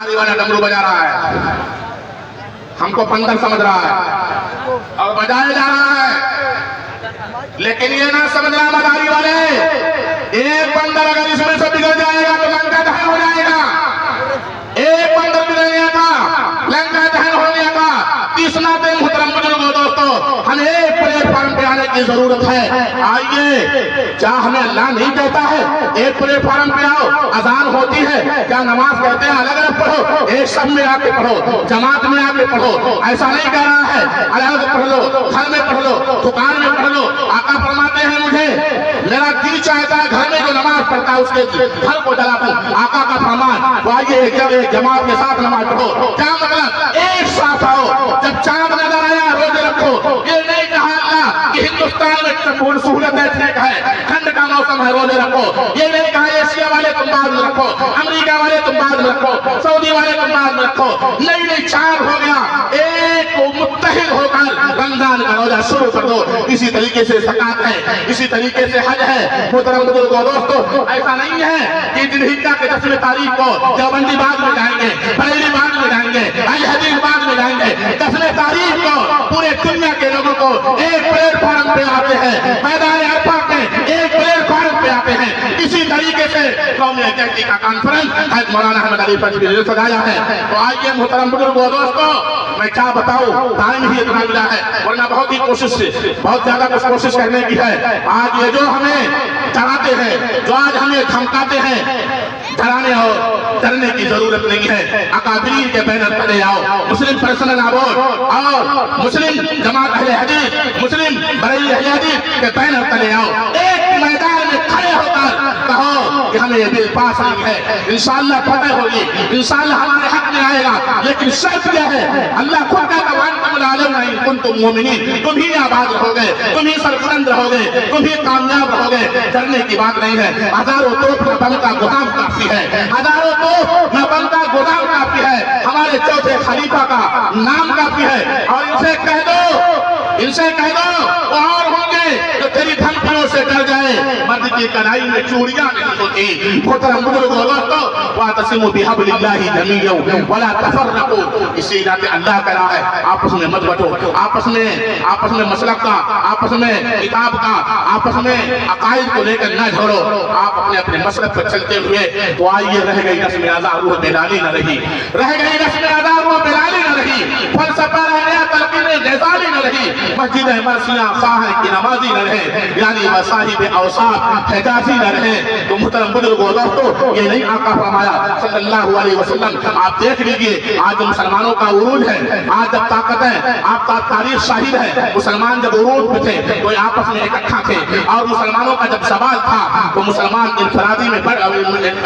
वाला डमरू बजा रहा है, हमको बंदर समझ रहा है और बजाया जा रहा है। लेकिन ये ना समझना मदारी वाले, एक बंदर अगर इसमें से बिगड़ जाएगा तो लंका दहन हो जाएगा। एक बंदर बिगड़ने का लंका दहन होने का तीसरा दिन मुहतरम बुजुर्गों दोस्तों, हमें एक प्लेटफॉर्म पे आने की जरूरत है। आइए, क्या हमें अल्लाह नहीं कहता है एक प्लेटफॉर्म पे आओ, अजान होती है, क्या नमाज कहते हैं अलग अलग पढ़ो, एक सब में आके पढ़ो, जमात में आके पढ़ो, ऐसा नहीं कह रहा है। अलग अलग पढ़ लो, घर में पढ़ लो, दुकान में पढ़ लो। आका फरमाते हैं मुझे मेरा दिल चाहता है घर में जो नमाज पढ़ता है उसके घर को जला दूं, आका का फरमान। तो आइए जब एक जमात के साथ नमाज पढ़ो, क्या मतलब एक साथ आओ। जब चांद नजर आया रोजे रखो, ये नहीं कहा अल्लाह कि हिंदुस्तान में पूर्ण सहूलत देखने का है, ठंड का मौसम है रोजे रखो। ये नहीं कहा एशिया वाले तुम बाद में रखो, अमेरिका वाले तुम बाद में रखो, सऊदी वाले तुम बाद में रखो। नहीं चांद हो गया, एक मुत्तहिद होकर रमजान का रोजा शुरू कर दो। इसी तरीके से ज़कात है, इसी तरीके से हज है। मुहतरम बुजुर्गों दोस्तों, ऐसा नहीं है कि जिलहिज्जा के 10वें तारीख को देवबंदी बाद में जाएंगे, बरेली बाद में जाएंगे, अहले हदीस बाद में जाएंगे। 10वें तारीख को पूरे दुनिया के लोगों को एक प्लेटफॉर्म पे आते हैं, मैदान अरफा के एक प्लेटफॉर्म पे आते हैं। इसी तरीके से कौमी एकता का कॉन्फ्रेंस हज़रत मौलाना अहमद अली फजली ने सजाया है। तो आइए मुहतरम बुजुर्गों दोस्तों, मैं क्या बताऊं, टाइम ही इतना मिला है, वरना बहुत ही बहुत ज्यादा कुछ कोशिश करने की है। आज ये जो हमें डराते हैं, जो आज हमें धमकाते हैं, डराने और डरने की जरूरत नहीं है। अकाबरीन के बैनर तले आओ, मुस्लिम पर्सनल अवार्ड और मुस्लिम जमात अहले हदीस, मुस्लिम बरेली अहले हदीस के बैनर तले आओ। एक मैदान में खड़े होकर कहो कि हमें ये बिल पास नहीं है, इंशाअल्लाह फतह होगी, इंशाअल्लाह हमारे हक में आएगा। लेकिन शर्त क्या है, अल्लाह खुद का नहीं कुन तुम मोमिनीन, तुम ही आबाद रहोगे, तुम ही सरबुलंद रहोगे, तुम ही कामयाब रहोगे। डरने की बात नहीं है। हजारों तोप न बम का गोदाम काफी है, हजारों तोप न बम का गोदाम काफी है। हमारे चौथे खलीफा का नाम काफी है। और इनसे कह दो वो और होंगे जो तेरी धमकियों से डर जाए। मर्द की कढ़ाई में चूड़ियां नहीं होती। मुहतरम बुजुर्गों दोस्तों, वातसिमू बिहब्लिल्लाहि जमीअन वला तफर्रकू। इसी नाते अल्लाह कह रहा है आपस में मत बंटो, आपस में मसलक का, आपस में किताब का, आपस में अकायद को लेकर न झगड़ो। आप अपने अपने मसलक पर चलते हुए तो आइए, रह गई रस्म आज़ाद वो बेलाली न रही, रह गई रस्म आज़ाद वो बेलाली न रही, फलसफा रह गया तलकीन गज़ाली न रही, मस्जिद मरसियां खाह की नमाजी न रहे, यानी मसाहिब औसाफ हिजाजी न रहे। तो मुहतरम बुजुर्गों दोस्तों, ये नहीं आका फरमाया सल्लल्लाहु अलैहि वसल्लम। आप देख लीजिए आज मुसलमानों का उरूज है, आज जब ताकत है, आपका तारीख शाहिद है। मुसलमान जब उरूज पे थे तो आपस में इकट्ठा थे, और मुसलमानों का जब सवाल था तो मुसलमान इंफरादी में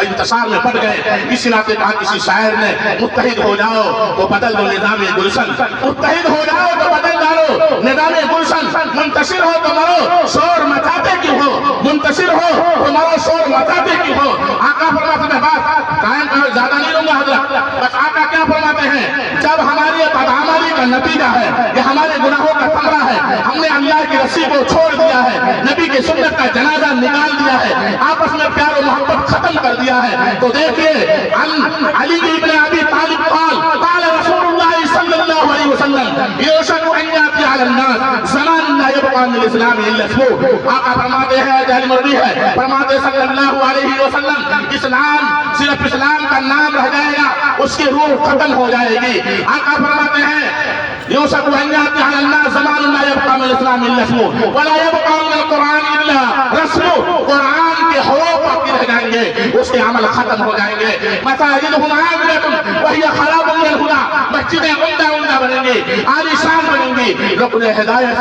इंतशार में बढ़ गए। इसी नाते कहा किसी शायर ने, मुत्तहिद हो जाओ तो बदल दो निज़ाम गुलशन, मुत्तहिद हो जाओ तो बदल डालो निज़ाम गुलशन। मुंतशिर हो तो मरो, शोर मचाते क्यों हो, मुंतशिर हो तो मरो, शोर मचाते क्यों हो। आका फरमाते हैं, बात कायम करो, ज्यादा नहीं लूंगा हजरत, बस आका क्या फरमाते हैं, जब हमारी बदआमली का नतीजा है, ये हमारे गुनाहों का समरा है, हमने अल्लाह की रस्सी को छोड़ दिया है, नबी की सुन्नत का जनाजा निकाल दिया है, आपस में प्यार और मोहब्बत खत्म कर दिया है। तो देखिए अली इब्न अबी तालिब قال رسول الله صلى الله عليه وسلم يوشك ان ياتي على الناس زمان لا يبقى من الاسلام الا اسمه। आका फरमाते हैं, जहल मर्दी है, फरमाते सल्लल्लाहु अलैहि वसल्लम, इस्लाम सिर्फ इस्लाम का नाम रह जाएगा, उसकी रूह खत्म हो जाएगी। आका फरमाते हैं يوشك ان ياتي على الناس زمان لا يبقى من الاسلام الا اسمه ولا يبقى من القران الا رسمه। कुरान के हरूफ बाकी रह जाएंगे, उसके अमल खत्म हो जाएंगे। मसाजिदुहुम आमिरतुन वहिय खराबुन मिनल हुदा, मस्जिदें उम्दा बनेंगी, आलीशान बनेंगी, रुकन हिदायत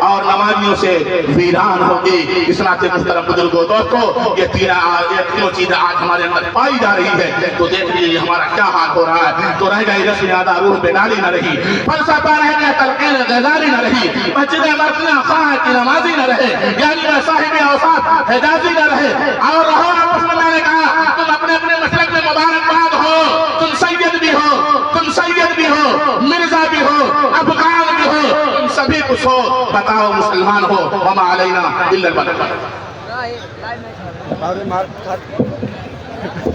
और नमाजियों से वीरान होगी। इस नाते मुहतरम बुजुर्गों दोस्तों, ये तीनों चीजें आज हमारे अंदर पाई जा रही है। तो देख लीजिए हमारा क्या हाल हो रहा है। तो रह गई रस्म यादा रूह बेलाली न रही, फलसफा रह गया तलकीन गज़ाली न रही, मस्जिद मरसियां खाह की नमाजी न रहे, यानी मसाहिब औसाफ हिजाजी न रहे। और रहो आपस में, मैंने कहा तुम अपने अपने मसलक में मुबारकबाद हो, तुम सैयद भी हो, तुम सैयद भी हो, मिर्जा भी हो, अफगान भी हो, तुम सभी कुछ हो। बताओ मुसलमान हो, वमा अलैना इल्लल बलाग।